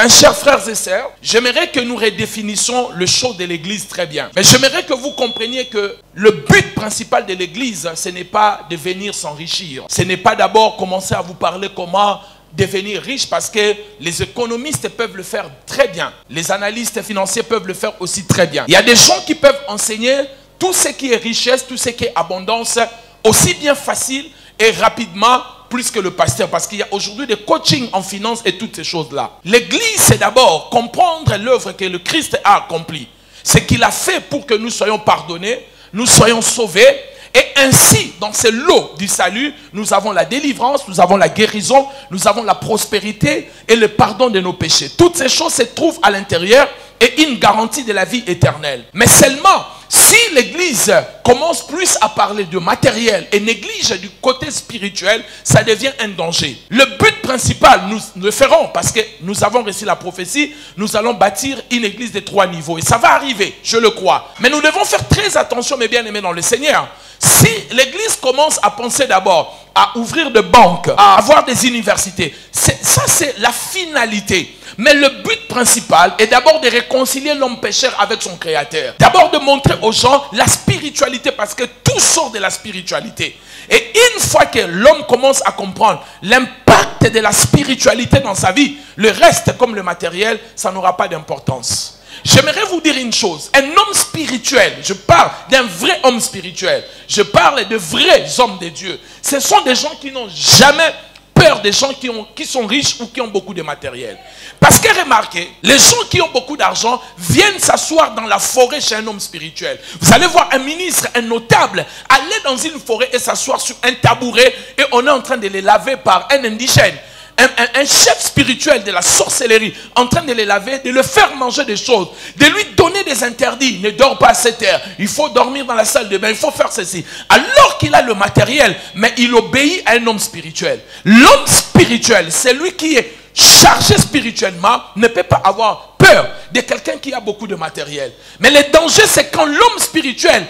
Chers frères et sœurs, j'aimerais que nous redéfinissions le show de l'église très bien. Mais j'aimerais que vous compreniez que le but principal de l'église, ce n'est pas de venir s'enrichir. Ce n'est pas d'abord commencer à vous parler comment devenir riche, parce que les économistes peuvent le faire très bien. Les analystes financiers peuvent le faire aussi très bien. Il y a des gens qui peuvent enseigner tout ce qui est richesse, tout ce qui est abondance, aussi bien facile et rapidement plus que le pasteur, parce qu'il y a aujourd'hui des coachings en finance et toutes ces choses-là. L'église, c'est d'abord comprendre l'œuvre que le Christ a accomplie. Ce qu'il a fait pour que nous soyons pardonnés, nous soyons sauvés, et ainsi, dans ce lot du salut, nous avons la délivrance, nous avons la guérison, nous avons la prospérité et le pardon de nos péchés. Toutes ces choses se trouvent à l'intérieur et une garantie de la vie éternelle. Mais seulement, si l'église commence plus à parler de matériel et néglige du côté spirituel, ça devient un danger. Le but principal, nous le ferons parce que nous avons reçu la prophétie, nous allons bâtir une église de 3 niveaux. Et ça va arriver, je le crois. Mais nous devons faire très attention, mes bien-aimés dans le Seigneur. Si l'église commence à penser d'abord à ouvrir des banques, à avoir des universités, ça c'est la finalité. Mais le but principal est d'abord de réconcilier l'homme pécheur avec son créateur. D'abord de montrer aux gens la spiritualité, parce que tout sort de la spiritualité. Et une fois que l'homme commence à comprendre l'impact de la spiritualité dans sa vie, le reste, comme le matériel, ça n'aura pas d'importance. J'aimerais vous dire une chose. Un homme spirituel, je parle d'un vrai homme spirituel. Je parle de vrais hommes de Dieu. Ce sont des gens qui n'ont jamais peur des gens qui sont riches ou qui ont beaucoup de matériel. Parce que remarquez, les gens qui ont beaucoup d'argent viennent s'asseoir dans la forêt chez un homme spirituel. Vous allez voir un ministre, un notable, aller dans une forêt et s'asseoir sur un tabouret et on est en train de les laver par un indigène. Un chef spirituel de la sorcellerie en train de les laver, de le faire manger des choses, de lui donner des interdits. Ne dors pas à 7 heures, il faut dormir dans la salle de bain, il faut faire ceci. Alors qu'il a le matériel, mais il obéit à un homme spirituel. L'homme spirituel, c'est lui qui est chargé spirituellement, ne peut pas avoir peur de quelqu'un qui a beaucoup de matériel. Mais le danger, c'est quand l'homme spirituel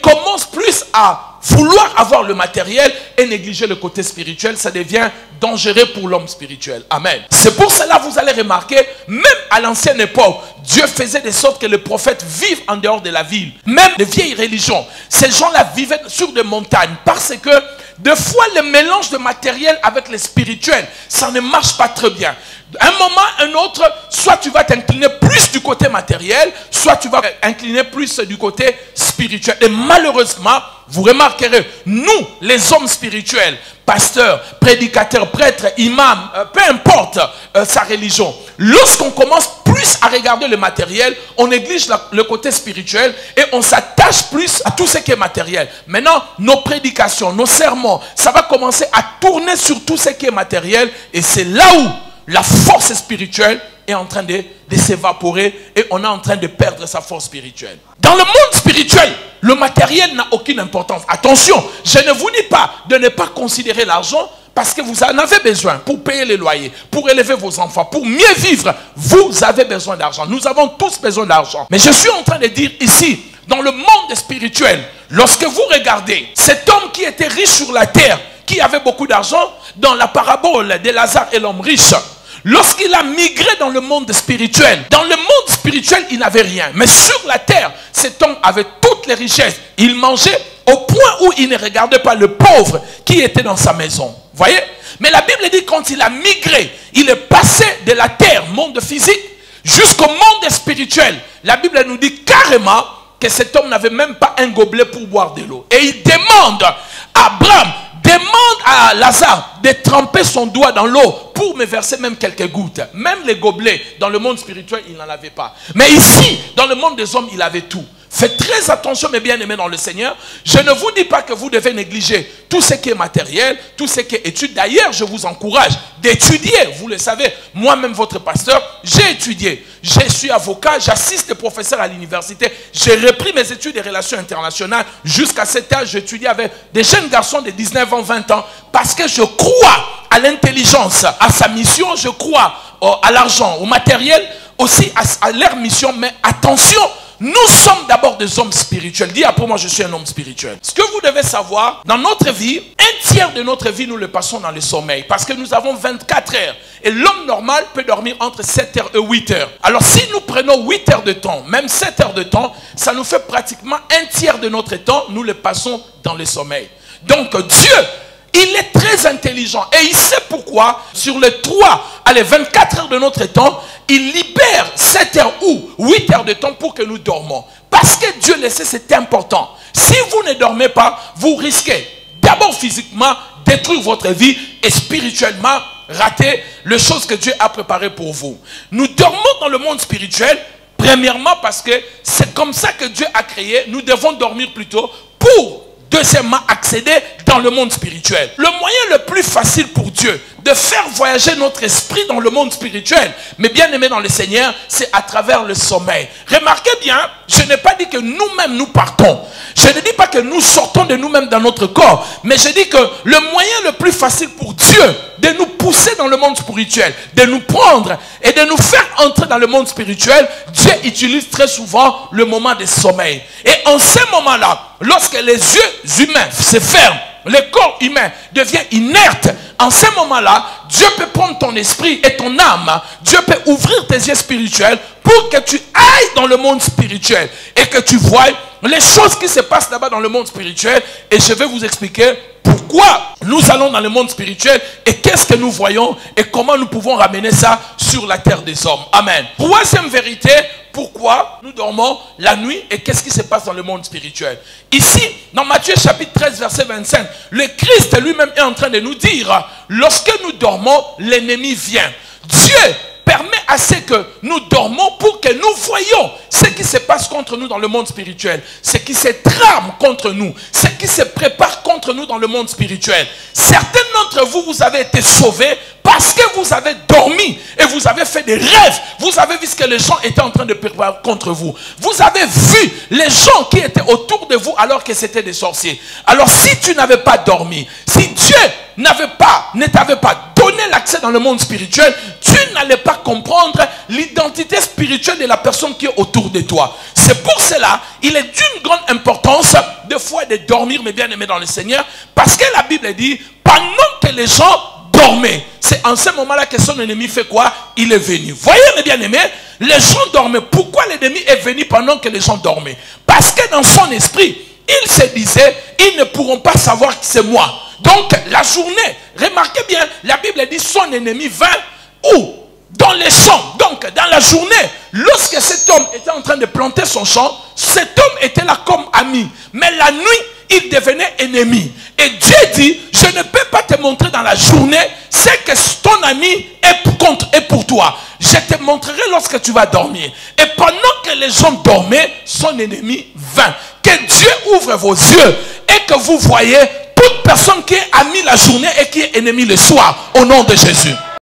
commence plus à vouloir avoir le matériel et négliger le côté spirituel, ça devient dangereux pour l'homme spirituel. Amen. C'est pour cela que vous allez remarquer, même à l'ancienne époque, Dieu faisait de sorte que les prophètes vivent en dehors de la ville. Même les vieilles religions, ces gens-là vivaient sur des montagnes, parce que des fois, le mélange de matériel avec le spirituel, ça ne marche pas très bien. Un moment, un autre, soit tu vas t'incliner plus du côté matériel, soit tu vas incliner plus du côté spirituel. Et malheureusement, vous remarquerez, nous, les hommes spirituels, pasteurs, prédicateurs, prêtres, imams, peu importe sa religion, lorsqu'on commence plus à regarder le matériel, on néglige le côté spirituel et on s'attache plus à tout ce qui est matériel. Maintenant, nos prédications, nos sermons, ça va commencer à tourner sur tout ce qui est matériel, et c'est là où la force spirituelle est en train de s'évaporer et on est en train de perdre sa force spirituelle. Dans le monde spirituel, le matériel n'a aucune importance. Attention, je ne vous dis pas de ne pas considérer l'argent, parce que vous en avez besoin pour payer les loyers, pour élever vos enfants, pour mieux vivre. Vous avez besoin d'argent. Nous avons tous besoin d'argent. Mais je suis en train de dire ici, dans le monde spirituel, lorsque vous regardez cet homme qui était riche sur la terre, qui avait beaucoup d'argent, dans la parabole de Lazare et l'homme riche, lorsqu'il a migré dans le monde spirituel, il n'avait rien. Mais sur la terre, cet homme avait toutes les richesses. Il mangeait au point où il ne regardait pas le pauvre qui était dans sa maison. Voyez? Mais la Bible dit quand il a migré, il est passé de la terre, monde physique, jusqu'au monde spirituel. La Bible nous dit carrément que cet homme n'avait même pas un gobelet pour boire de l'eau. Et il demande à Abraham, demande à Lazare de tremper son doigt dans l'eau pour me verser même quelques gouttes. Même les gobelets, dans le monde spirituel, il n'en avait pas. Mais ici, dans le monde des hommes, il avait tout. Faites très attention, mes bien-aimés dans le Seigneur. Je ne vous dis pas que vous devez négliger tout ce qui est matériel, tout ce qui est études. D'ailleurs, je vous encourage d'étudier. Vous le savez, moi-même, votre pasteur, j'ai étudié. Je suis avocat, j'assiste des professeurs à l'université. J'ai repris mes études de relations internationales. Jusqu'à cet âge, j'étudiais avec des jeunes garçons de 19 ans, 20 ans. Parce que je crois à l'intelligence, à sa mission. Je crois à l'argent, au matériel, aussi à leur mission. Mais attention, nous sommes d'abord des hommes spirituels. Dis après moi, je suis un homme spirituel. Ce que vous devez savoir, dans notre vie, un tiers de notre vie, nous le passons dans le sommeil. Parce que nous avons 24 heures. Et l'homme normal peut dormir entre 7 heures et 8 heures. Alors si nous prenons 8 heures de temps, même 7 heures de temps, ça nous fait pratiquement un tiers de notre temps, nous le passons dans le sommeil. Donc Dieu, il est très intelligent et il sait pourquoi sur les 24 heures de notre temps, il libère 7 heures ou 8 heures de temps pour que nous dormons. Parce que Dieu le sait, c'est important. Si vous ne dormez pas, vous risquez d'abord physiquement détruire votre vie et spirituellement rater les choses que Dieu a préparées pour vous. Nous dormons dans le monde spirituel, premièrement parce que c'est comme ça que Dieu a créé. Nous devons dormir plutôt pour, deuxièmement, accéder dans le monde spirituel. Le moyen le plus facile pour Dieu de faire voyager notre esprit dans le monde spirituel, mais bien aimé dans le Seigneur, c'est à travers le sommeil. Remarquez bien, je n'ai pas dit que nous-mêmes nous partons. Je ne dis pas que nous sortons de nous-mêmes dans notre corps, mais je dis que le moyen le plus facile pour Dieu de nous pousser dans le monde spirituel, de nous prendre et de nous faire entrer dans le monde spirituel, Dieu utilise très souvent le moment de sommeil. Et en ce moment-là, lorsque les yeux humains se ferment, le corps humain devient inerte, en ce moment-là, Dieu peut prendre ton esprit et ton âme. Dieu peut ouvrir tes yeux spirituels pour que tu ailles dans le monde spirituel et que tu voies les choses qui se passent là-bas dans le monde spirituel. Et je vais vous expliquer pourquoi nous allons dans le monde spirituel et qu'est-ce que nous voyons et comment nous pouvons ramener ça sur la terre des hommes. Amen. Troisième vérité, pourquoi nous dormons la nuit et qu'est-ce qui se passe dans le monde spirituel. Ici, dans Matthieu chapitre 13, verset 25, le Christ lui-même est en train de nous dire, lorsque nous dormons, l'ennemi vient. Dieu permet à ce que nous dormons pour que nous voyions ce qui se passe contre nous dans le monde spirituel, ce qui se trame contre nous, ce qui se prépare contre nous dans le monde spirituel. Certains d'entre vous, vous avez été sauvés parce que vous avez dormi et vous avez fait des rêves. Vous avez vu ce que les gens étaient en train de préparer contre vous. Vous avez vu les gens qui étaient autour de vous alors que c'était des sorciers. Alors si tu n'avais pas dormi, si Dieu ne t'avait pas donné l'accès dans le monde spirituel, tu n'allais pas comprendre l'identité spirituelle de la personne qui est autour de toi. C'est pour cela, il est d'une grande importance de fois de dormir, mais bien aimé dans le Seigneur, parce que la Bible dit, pendant que les gens dormaient, c'est en ce moment-là que son ennemi fait quoi? Il est venu. Voyez mes bien-aimés, les gens dormaient. Pourquoi l'ennemi est venu pendant que les gens dormaient? Parce que dans son esprit, il se disait, ils ne pourront pas savoir que c'est moi. Donc la journée, remarquez bien, la Bible dit son ennemi vint où? Dans les champs. Donc dans la journée, lorsque cet homme était en train de planter son champ, cet homme était là comme ami. Mais la nuit, il devenait ennemi. Et Dieu dit, je ne peux pas te montrer dans la journée ce que ton ami est pour toi. Je te montrerai lorsque tu vas dormir. Et pendant que les gens dormaient, son ennemi vint. Que Dieu ouvre vos yeux et que vous voyez toute personne qui est amie la journée et qui est ennemi le soir, au nom de Jésus.